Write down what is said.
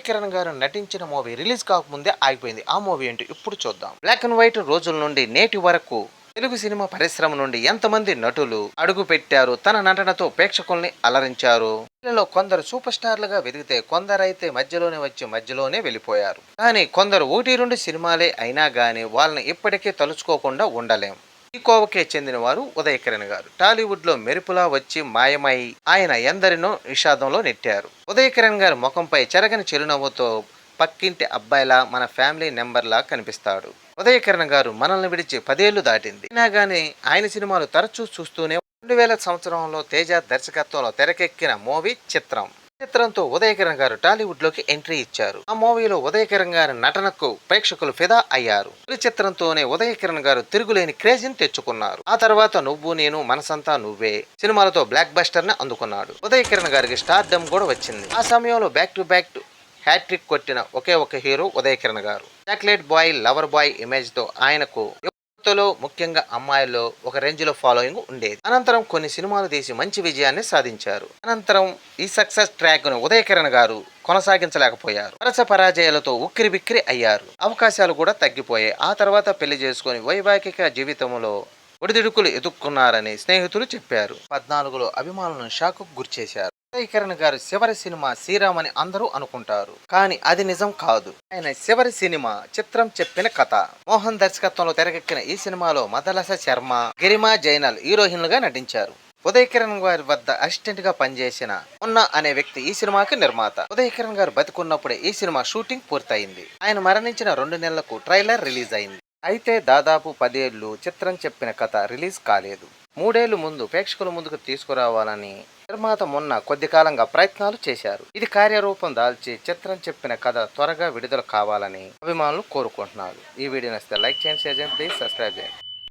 కిరణ్ గారు నటించిన movie release కాకముందే ఆగిపోయింది. ఆ మూవీ ఏంటి ఇప్పుడు చూద్దాం. బ్లాక్ అండ్ వైట్ రోజుల నుండి నేటి వరకు తెలుగు సినిమా పరిశ్రమ నుండి ఎంతమంది నటులు అడుగు పెట్టారు, తన నటనతో ప్రేక్షకుల్ని అలరించారు. వీళ్ళలో కొందరు సూపర్ స్టార్లుగా వెదిగితే కొందరైతే మధ్యలోనే వచ్చి మధ్యలోనే వెళ్ళిపోయారు. కానీ కొందరు ఒకటి రెండు సినిమాలే అయినా గానీ వాళ్ళని ఇప్పటికీ తలుచుకోకుండా ఉండలేం. ఈ కోవకే చెందిన వారు ఉదయ్ కిరణ్ గారు. టాలీవుడ్ లో మెరుపులా వచ్చి మాయమై ఆయన ఎందరినో నిషాదంలో నెట్టారు. ఉదయ్ కిరణ్ గారి ముఖంపై చెరగని చిరునవ్వుతో పక్కింటి అబ్బాయిలా, మన ఫ్యామిలీ నెంబర్లా కనిపిస్తాడు. ఉదయ్ కిరణ్ గారు మనల్ని విడిచి 10 ఏళ్లు దాటింది అయినా గానీ ఆయన సినిమాలు తరచూ చూస్తూనే 2000 సంవత్సరంలో తేజ దర్శకత్వంలో తెరకెక్కిన మూవీ చిత్రం. చిత్రంతో ఉదయ్ కిరణ్ గారు టాలీవుడ్ లోకి ఎంట్రీ ఇచ్చారు. ఆ మూవీలో ఉదయ్ కిరణ్ గారి నటనకు ప్రేక్షకులు ఫిదా అయ్యారు. ఈ చిత్రంతోనే ఉదయ్ కిరణ్ గారు తిరుగులేని క్రేజ్ ని తెచ్చుకున్నారు. ఆ తర్వాత నువ్వు నేను మనసంతా నువ్వే సినిమాలతో బ్లాక్ బస్టర్ ని అందుకున్నాడు. ఉదయ్ కిరణ్ గారికి స్టార్ డమ్ కూడా వచ్చింది. ఆ సమయంలో బ్యాక్ టు బ్యాక్ హ్యాట్రిక్ కొట్టిన ఒకే ఒక హీరో ఉదయ్ కిరణ్ గారు. Chocolate boy, lover boy image తో ఆయనకు యువతలో ముఖ్యంగా అమ్మాయిల్లో ఒక రేంజ్ లో ఫాలోయింగ్ ఉండేది. అనంతరం కొన్ని సినిమాలు తీసి మంచి విజయాన్ని సాధించారు. అనంతరం ఈ సక్సెస్ ట్రాక్ ను ఉదయ్ కిరణ్ గారు కొనసాగించలేకపోయారు. వరుస పరాజయాలతో ఉక్కిరి బిక్కిరి అయ్యారు. అవకాశాలు కూడా తగ్గిపోయాయి. ఆ తర్వాత పెళ్లి చేసుకుని వైవాహిక జీవితంలో ఒడిదుడుకులు ఎదుర్కొన్నారని స్నేహితులు చెప్పారు. 14లో అభిమానులను షాకు గురిచేశారు. ఉదయ్ కిరణ్ గారు చివరి సినిమా శ్రీరామ్ అని అందరూ అనుకుంటారు, కానీ అది నిజం కాదు. ఆయన చివరి సినిమా చిత్రం చెప్పిన కథ. మోహన్ దర్శకత్వంలో తెరకెక్కిన ఈ సినిమాలో మదలస శర్మ, గరిమా జైనల్ హీరోయిన్లుగా నటించారు. ఉదయ్ కిరణ్ గారి వద్ద అసిస్టెంట్ గా పనిచేసిన మొన్న అనే వ్యక్తి ఈ సినిమాకి నిర్మాత. ఉదయ్ కిరణ్ గారు బతికున్నప్పుడే ఈ సినిమా షూటింగ్ పూర్తయింది. ఆయన మరణించిన 2 నెలలకు ట్రైలర్ రిలీజ్ అయింది. అయితే దాదాపు 10 ఏళ్లు చిత్రం చెప్పిన కథ రిలీజ్ కాలేదు. 3 ఏళ్లు ముందు ప్రేక్షకుల ముందుకు తీసుకురావాలని నిర్మాత మొన్న కొద్ది కాలంగా ప్రయత్నాలు చేశారు. ఇది కార్యరూపం దాల్చి చిత్రం చెప్పిన కథ త్వరగా విడుదల కావాలని అభిమానులు కోరుకుంటున్నారు. ఈ వీడియో నచ్చితే లైక్ చేయండి, షేర్ చేయండి, ప్లీజ్ సబ్స్క్రైబ్ చేయండి.